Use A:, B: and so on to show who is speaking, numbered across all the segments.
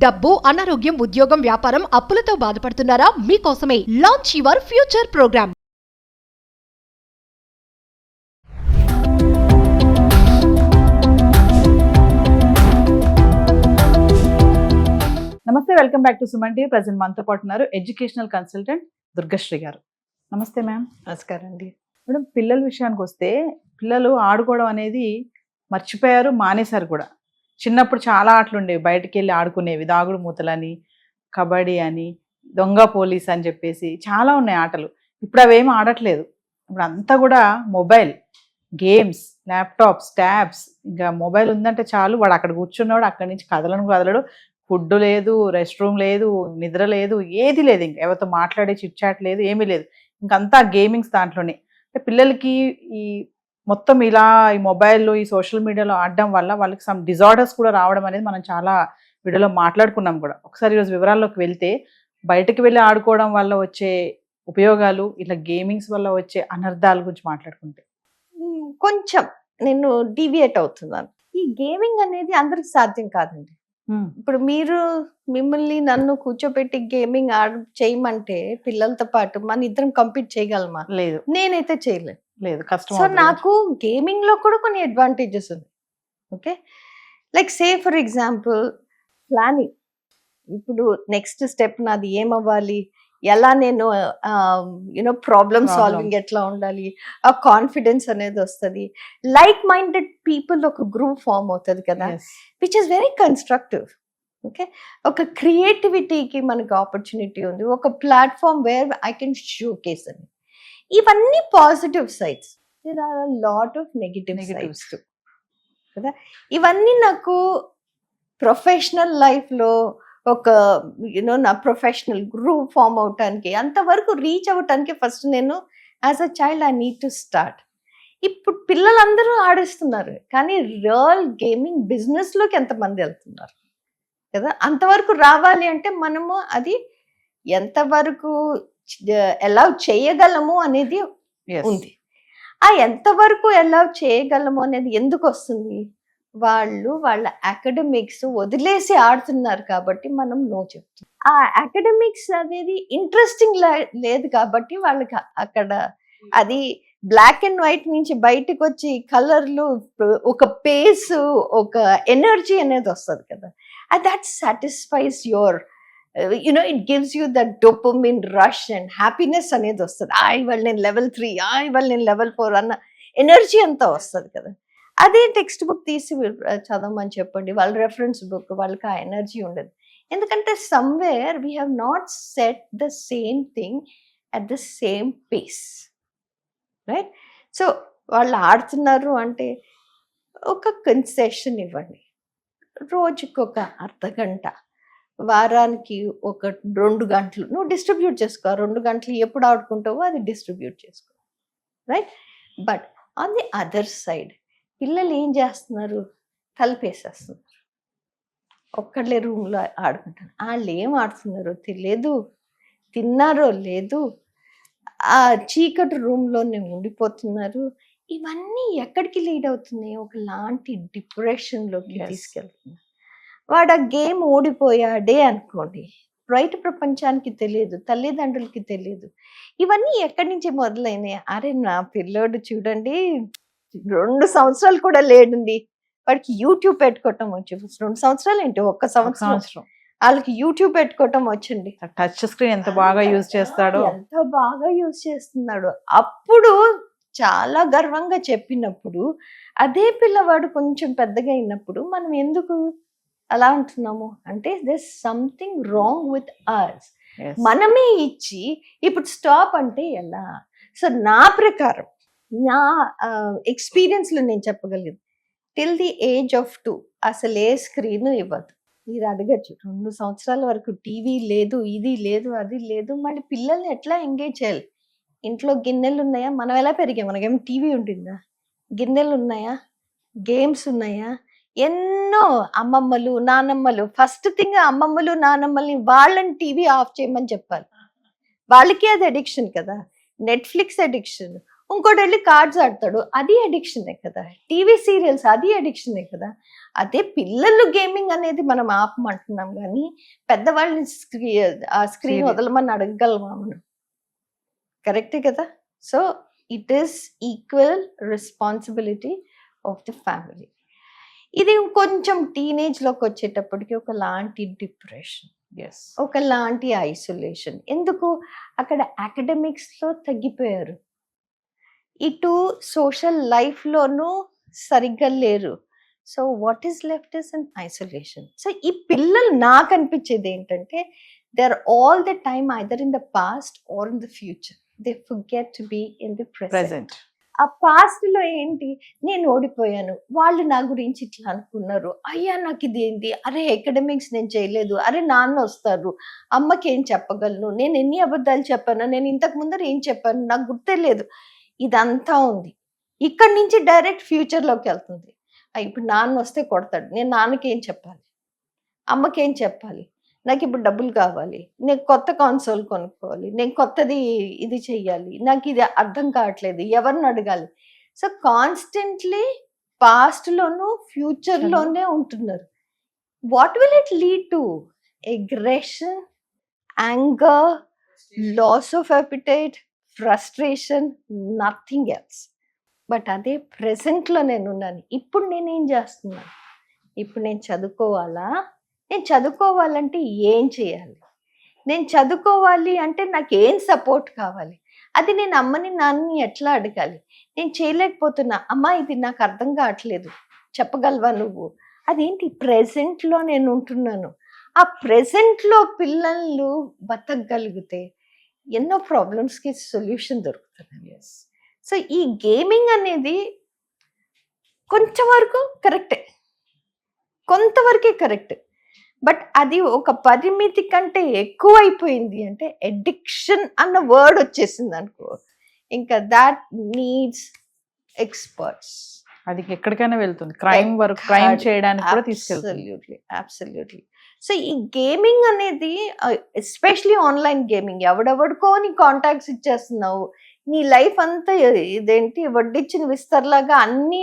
A: డబ్బు, అనారోగ్యం, ఉద్యోగం, వ్యాపారం, అప్పులతో బాధపడుతున్నారా? మీకోసమే లాంచ్ యువర్ ఫ్యూచర్ ప్రోగ్రామ్.
B: నమస్తే, welcome back to Suman TV. Present మనతో పాటు ఉన్నారు ఎడ్యుకేషనల్ కన్సల్టెంట్ దుర్గశ్రీ గారు. నమస్తే మ్యామ్.
C: నమస్కారం అండి.
B: మేడం, పిల్లల విషయానికి వస్తే పిల్లలు ఆడుకోవడం అనేది మర్చిపోయారు, మానేశారు కూడా. చిన్నప్పుడు చాలా ఆటలు ఉండేవి, బయటికి వెళ్ళి ఆడుకునేవి. దాగుడు మూతలని, కబడ్డీ అని, దొంగ పోలీస్ అని చెప్పేసి చాలా ఉన్నాయి ఆటలు. ఇప్పుడు అవేమి ఆడట్లేదు. ఇప్పుడు అంతా కూడా మొబైల్ గేమ్స్, ల్యాప్టాప్స్, ట్యాబ్స్. ఇంకా మొబైల్ ఉందంటే చాలు, వాడు అక్కడ కూర్చున్నాడు, అక్కడి నుంచి కదలడు. ఫుడ్ లేదు, రెస్ట్ రూమ్ లేదు, నిద్ర లేదు, ఏది లేదు. ఇంకా ఎవరితో మాట్లాడే చిట్ చాట్ లేదు, ఏమీ లేదు. ఇంకంతా గేమింగ్స్ దాంట్లోనే. అంటే పిల్లలకి ఈ మొత్తం ఇలా ఈ మొబైల్లో, ఈ సోషల్ మీడియాలో ఆడడం వల్ల వాళ్ళకి సమ్ డిజార్డర్స్ కూడా రావడం అనేది మనం చాలా వీడియోలో మాట్లాడుకున్నాం కూడా. ఒకసారి ఈరోజు వివరాల్లోకి వెళ్తే, బయటకు వెళ్ళి ఆడుకోవడం వల్ల వచ్చే ఉపయోగాలు, ఇట్లా గేమింగ్స్ వల్ల వచ్చే అనర్థాల గురించి మాట్లాడుకుంటే.
C: కొంచెం నేను డీవియేట్ అవుతున్నాను. ఈ గేమింగ్ అనేది అందరికి సాధ్యం కాదండి. ఇప్పుడు మిమ్మల్ని నన్ను కూర్చోబెట్టి గేమింగ్ చేయమంటే పిల్లలతో పాటు మన ఇద్దరం కంపీట్ చేయగలమా?
B: లేదు,
C: నేనైతే చేయలేదు.
B: కష్టం.
C: సో నాకు గేమింగ్ లో కూడా కొన్ని అడ్వాంటేజెస్ ఉంది. Okay, like say for example planning. ఇప్పుడు నెక్స్ట్ స్టెప్ నాది ఏమవ్వాలి, ఎలా నేను ప్రాబ్లమ్ సాల్వింగ్ ఎట్లా ఉండాలి, ఆ కాన్ఫిడెన్స్ అనేది వస్తుంది. లైక్ మైండెడ్ పీపుల్ ఒక గ్రూప్ ఫామ్ అవుతుంది కదా, which is very constructive. Okay, ఒక క్రియేటివిటీకి మనకు ఆపర్చునిటీ ఉంది, ఒక platform where I can showcase అని. ఇవన్నీ positive sides. There are a lot of negative sides too కదా. ఇవన్నీ నాకు ప్రొఫెషనల్ లైఫ్లో ఒక నా ప్రొఫెషనల్ గ్రూప్ ఫామ్ అవటానికి, అంతవరకు రీచ్ అవ్వటానికి ఫస్ట్ నేను as a child I need to start. ఇప్పుడు పిల్లలందరూ ఆడిస్తున్నారు, కానీ రియల్ గేమింగ్ బిజినెస్లోకి ఎంతమంది వెళ్తున్నారు కదా. అంతవరకు రావాలి అంటే మనము అది ఎంతవరకు అలౌ చేయగలము అనేది ఉంది. ఆ ఎంతవరకు అలౌ చేయగలము అనేది ఎందుకు వస్తుంది? వాళ్ళ అకాడమిక్స్ వదిలేసి ఆడుతున్నారు కాబట్టి మనం నో చెప్తాం. ఆ అకాడమిక్స్ అనేది ఇంట్రెస్టింగ్ లేదు కాబట్టి వాళ్ళకి అక్కడ అది బ్లాక్ అండ్ వైట్ నుంచి బయటకు వచ్చి కలర్లు, ఒక పేస్, ఒక ఎనర్జీ అనేది వస్తుంది కదా. That satisfies your it gives you that dopamine rush and happiness అనేది వస్తుంది. ఇవాళ నేను లెవెల్ 3, ఇవాళ నేను లెవెల్ 4 అన్న ఎనర్జీ అంతా వస్తుంది కదా. అదే టెక్స్ట్ బుక్ తీసి చదవమని చెప్పండి, వాళ్ళ రెఫరెన్స్ బుక్, వాళ్ళకి ఆ ఎనర్జీ ఉండదు. ఎందుకంటే somewhere we have not set the same thing at the same pace, right? So వాళ్ళు ఆడుతున్నారు అంటే ఒక కన్సెషన్ ఇవ్వండి. రోజుకి ఒక అర్ధగంట, వారానికి ఒక 2 గంటలు నువ్వు డిస్ట్రిబ్యూట్ చేసుకో. 2 గంటలు ఎప్పుడు ఆడుకుంటావో అది డిస్ట్రిబ్యూట్ చేసుకో, right? But on the other side పిల్లలు ఏం చేస్తున్నారు? తలుపేసేస్తున్నారు, ఒక్కళ్ళే రూమ్లో ఆడుకుంటారు. వాళ్ళు ఏం ఆడుతున్నారో తెలియదు, తిన్నారో లేదు, ఆ చీకటి రూమ్లోనే ఉండిపోతున్నారు. ఇవన్నీ ఎక్కడికి లీడ్ అవుతున్నాయి? ఒకలాంటి డిప్రెషన్లోకి తీసుకెళ్తున్నారు. వాడు ఆ గేమ్ ఓడిపోయాడే అనుకోండి, బయట ప్రపంచానికి తెలియదు, తల్లిదండ్రులకి తెలియదు. ఇవన్నీ ఎక్కడి నుంచి మొదలైనాయి? అరే నా పిల్లోడు చూడండి 2 సంవత్సరాలు కూడా లేడండి, వాడికి యూట్యూబ్ పెట్టుకోవటం వచ్చు. 2 సంవత్సరాలు ఏంటి, 1 సంవత్సరం వాళ్ళకి యూట్యూబ్ పెట్టుకోవటం వచ్చండి.
B: టచ్ స్క్రీన్ ఎంత బాగా యూజ్ చేస్తాడో,
C: ఎంత బాగా యూజ్ చేస్తున్నాడు. అప్పుడు చాలా గర్వంగా చెప్పినప్పుడు, అదే పిల్లవాడు కొంచెం పెద్దగా అయినప్పుడు మనం ఎందుకు అలా అంటున్నాము అంటే this something wrong with us. మనమే ఇచ్చి ఇప్పుడు స్టాప్ అంటే ఎలా? సో నా ప్రకారం, నా ఎక్స్పీరియన్స్లో నేను చెప్పగలిగింది, టిల్ ది ఏజ్ ఆఫ్ 2 అసలు ఏ స్క్రీన్ ఇవ్వదు. మీరు అడగచ్చు, 2 సంవత్సరాల వరకు టీవీ లేదు, ఇది లేదు, అది లేదు, మళ్ళీ పిల్లల్ని ఎట్లా ఎంగేజ్ చేయాలి? ఇంట్లో గిన్నెలు ఉన్నాయా? మనం ఎలా పెరిగాం? మనకేం టీవీ ఉంటుందా? గిన్నెలు ఉన్నాయా? గేమ్స్ ఉన్నాయా? ఎన్నో అమ్మమ్మలు, నానమ్మలు. ఫస్ట్ థింగ్ అమ్మమ్మలు, నానమ్మల్ని వాళ్ళని టీవీ ఆఫ్ చేయమని చెప్పాలి. వాళ్ళకి అది అడిక్షన్ కదా. నెట్ఫ్లిక్స్ అడిక్షన్, ఇంకోటి వెళ్ళి కార్డ్స్ ఆడతాడు, అది అడిక్షనే కదా. టీవీ సీరియల్స్ అది అడిక్షనే కదా. అదే పిల్లలు గేమింగ్ అనేది మనం ఆపమంటున్నాం కానీ పెద్దవాళ్ళని ఆ స్క్రీన్
B: Serial.
C: వదలమని అడగగలమా మనం? కరెక్టే కదా. So it is equal responsibility of the family. ఇది కొంచెం టీనేజ్లోకి వచ్చేటప్పటికి ఒకలాంటి డిప్రెషన్,
B: ఎస్
C: ఒకలాంటి ఐసోలేషన్. ఎందుకు? అక్కడ అకాడమిక్స్లో తగ్గిపోయారు, ఇటు సోషల్ లైఫ్లోనూ సరిగ్గా లేరు. So what is left is an isolation. So ఈ పిల్లలు నాకు అనిపించేది ఏంటంటే they are all the time either in the past or in the future. They forget to be in the present.
B: Present.
C: ఆ పాస్ట్ లో ఏంటి, నేను ఓడిపోయాను, వాళ్ళు నా గురించి ఇట్లా అనుకున్నారు, అయ్యా నాకు ఇది ఏంటి, అరే అకాడమిక్స్ నేను చేయలేదు, అరే నాన్న వస్తారు, అమ్మకి ఏం చెప్పగలను, నేను ఎన్ని అబద్ధాలు చెప్పాను, నేను ఇంతకు ముందర ఏం చెప్పాను నాకు గుర్తే లేదు. ఇదంతా ఉంది. ఇక్కడి నుంచి డైరెక్ట్ ఫ్యూచర్లోకి వెళ్తుంది. ఇప్పుడు నాన్న వస్తే కొడతాడు, నేను నాన్నకి ఏం చెప్పాలి, అమ్మకి ఏం చెప్పాలి, నాకు ఇప్పుడు డబ్బులు కావాలి, నేను కొత్త కాన్సోల్ కొనుక్కోవాలి, నేను కొత్తది ఇది చెయ్యాలి, నాకు ఇది అర్థం కావట్లేదు, ఎవరిని అడగాలి. సో కాన్స్టెంట్లీ పాస్ట్లోనూ ఫ్యూచర్లోనే ఉంటున్నారు. What will it lead to? Aggression, anger, loss of appetite, frustration, nothing else. But అదే ప్రెసెంట్లో నేను ఉన్నాను. ఇప్పుడు నేనేం చేస్తున్నాను? ఇప్పుడు నేను చదువుకోవాలా? నేను చదువుకోవాలంటే ఏం చేయాలి? నేను చదువుకోవాలి అంటే నాకు ఏం సపోర్ట్ కావాలి? అది నేను అమ్మని నాన్నని ఎట్లా అడగాలి? నేను చేయలేకపోతున్నా, అమ్మ ఇది నాకు అర్థం కావట్లేదు, చెప్పగలవా నువ్వు? అదేంటి? ప్రెసెంట్లో నేను ఉంటున్నాను. ఆ ప్రెసెంట్లో పిల్లలు బతకగలిగితే ఎన్నో ప్రాబ్లమ్స్కి సొల్యూషన్ దొరుకుతుంది. సో ఈ గేమింగ్ అనేది కొంచెం వరకు కరెక్టే, కొంతవరకే కరెక్ట్. బట్ అది ఒక పరిమితి కంటే ఎక్కువ అయిపోయింది అంటే అడిక్షన్ అన్న వర్డ్ వచ్చేసింది అనుకో, ఇంకా దాట్ నీడ్స్ ఎక్స్పర్ట్స్.
B: అది ఎక్కడికైనా వెళ్తుంది, క్రైమ్ వరకు, క్రైమ్ చేయడానికి కూడా తీసుకెళ్తుంది.
C: అబ్సల్యూట్లీ. సో ఈ గేమింగ్ అనేది ఎస్పెషలీ ఆన్లైన్ గేమింగ్, ఎవడెవడికో నీ కాంటాక్ట్స్ ఇచ్చేస్తున్నావు, నీ లైఫ్ అంతా ఇదేంటి వడ్డిచ్చిన విస్తర్లాగా అన్ని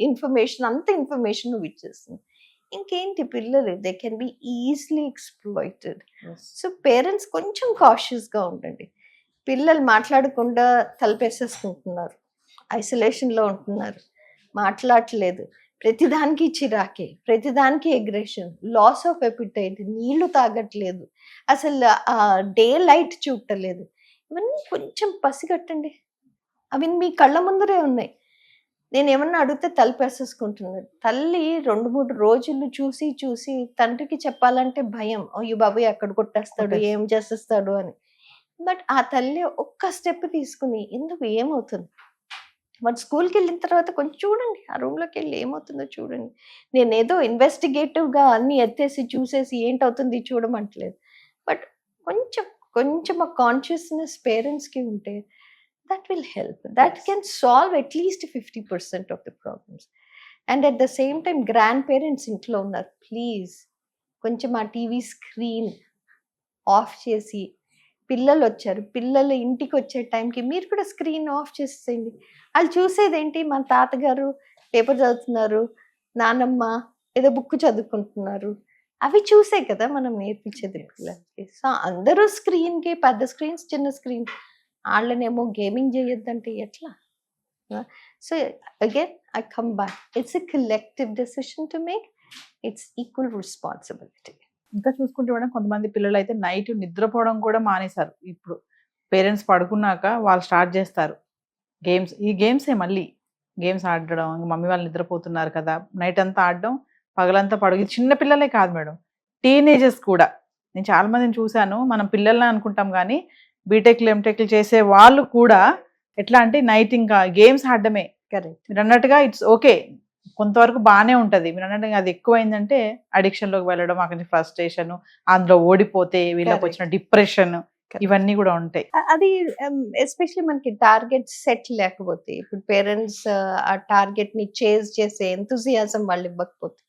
C: ఇన్ఫర్మేషన్, అంత ఇన్ఫర్మేషన్ నువ్వు ఇచ్చేస్తున్నావు. ఇంకేంటి పిల్లలు, they can be easily exploited. So parents కొంచెం కాషియస్గా ఉండండి. పిల్లలు మాట్లాడకుండా తలపేసేసుకుంటున్నారు, ఐసోలేషన్లో ఉంటున్నారు, మాట్లాడట్లేదు, ప్రతిదానికి చిరాకే, ప్రతిదానికి అగ్రెషన్, లాస్ ఆఫ్ ఎపిటైట్, నీళ్లు తాగట్లేదు, అసలు డే లైట్ చూడలేదు. ఇవన్నీ కొంచెం పసిగట్టండి. అవి మీ కళ్ళ ముందరే ఉన్నాయి. నేను ఏమన్నా అడిగితే తలపేసేసుకుంటున్నాడు. తల్లి 2-3 రోజులు చూసి చూసి తండ్రికి చెప్పాలంటే భయం, అయ్యో బాబు ఎక్కడ కొట్టేస్తాడు, ఏం చేసేస్తాడు అని. బట్ ఆ తల్లి ఒక్క స్టెప్ తీసుకుని ఎందుకు ఏమవుతుంది, మన స్కూల్కి వెళ్ళిన తర్వాత కొంచెం చూడండి, ఆ రూమ్లోకి వెళ్ళి ఏమవుతుందో చూడండి. నేనేదో ఇన్వెస్టిగేటివ్గా అన్ని ఎత్తేసి చూసేసి ఏంటవుతుంది చూడమంటలేదు. బట్ కొంచెం ఆ కాన్షియస్నెస్ పేరెంట్స్కి ఉంటే that will help. That can solve at least 50% of the problems. And at the same time, grandparents ఇంట్లో ఉన్నారు, ప్లీజ్ కొంచెం ఆ టీవీ స్క్రీన్ ఆఫ్ చేసి, పిల్లలు వచ్చారు, పిల్లలు ఇంటికి వచ్చే టైంకి మీరు కూడా స్క్రీన్ ఆఫ్ చేసేయండి. వాళ్ళు చూసేది ఏంటి, మన తాతగారు పేపర్ చదువుతున్నారు, నానమ్మ ఏదో బుక్ చదువుకుంటున్నారు, అవి చూసే కదా మనం నేర్పించేది పిల్లలకి. సో అందరూ స్క్రీన్కి, పెద్ద స్క్రీన్స్, చిన్న స్క్రీన్, వాళ్ళనేమో గేమింగ్ చేయొద్దంటే ఎట్లా? So again I come back, it's a collective decision to make, it's equal responsibility.
B: ఇంకా చూసుకుంటే మేడం, కొంతమంది పిల్లలు అయితే నైట్ నిద్రపోవడం కూడా మానేశారు. ఇప్పుడు పేరెంట్స్ పడుకున్నాక వాళ్ళు స్టార్ట్ చేస్తారు గేమ్స్. ఈ గేమ్సే మళ్ళీ గేమ్స్ ఆడడం, మమ్మీ వాళ్ళు నిద్రపోతున్నారు కదా, నైట్ అంతా ఆడడం, పగలంతా పడుగు. చిన్న పిల్లలే కాదు మేడం, టీనేజర్స్ కూడా. నేను చాలా మందిని చూశాను. మనం పిల్లల్ని అనుకుంటాం కానీ బీటెక్లు, ఎంటెక్లు చేసే వాళ్ళు కూడా ఎట్లా అంటే నైట్ ఇంకా గేమ్స్ ఆడడమే.
C: కరెక్ట్,
B: మీరు అన్నట్టుగా ఇట్స్ ఓకే, కొంతవరకు బాగానే ఉంటుంది. మీరు అన్నట్టుగా అది ఎక్కువైందంటే అడిక్షన్లోకి వెళ్ళడం, అక్కడి నుంచి ఫ్రస్ట్రేషన్, అందులో ఓడిపోతే వీళ్ళకి వచ్చిన డిప్రెషన్, ఇవన్నీ కూడా ఉంటాయి.
C: అది ఎస్పెషల్లీ మనకి టార్గెట్ సెట్ లేకపోతే, ఇప్పుడు పేరెంట్స్ ఆ టార్గెట్ ని చేజ్ చేసే ఎంతూజియాజం వాళ్ళు ఇవ్వకపోతే,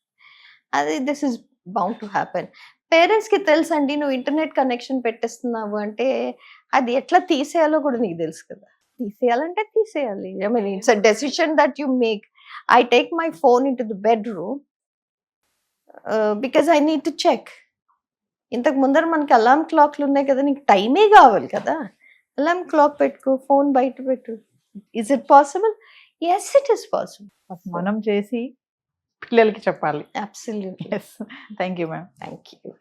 C: అది this is bound to happen. పేరెంట్స్కి తెలుసు అండి, నువ్వు ఇంటర్నెట్ కనెక్షన్ పెట్టేస్తున్నావు అంటే అది ఎట్లా తీసేయాలో కూడా నీకు తెలుసు కదా. తీసేయాలంటే తీసేయాలి. I mean it's a decision that you make. I take my phone in to the bedroom because I need to check. ఇంతకు ముందర మనకి అలారం క్లాక్లు ఉన్నాయి కదా, నీకు టైమే కావాలి కదా, అలారం క్లాక్ పెట్టుకో, ఫోన్ బయట పెట్టు. Is it possible? Yes, it is possible.
B: మనం చేసి పిల్లలకి చెప్పాలి.
C: Absolutely.
B: Yes, thank you ma'am.
C: Thank you.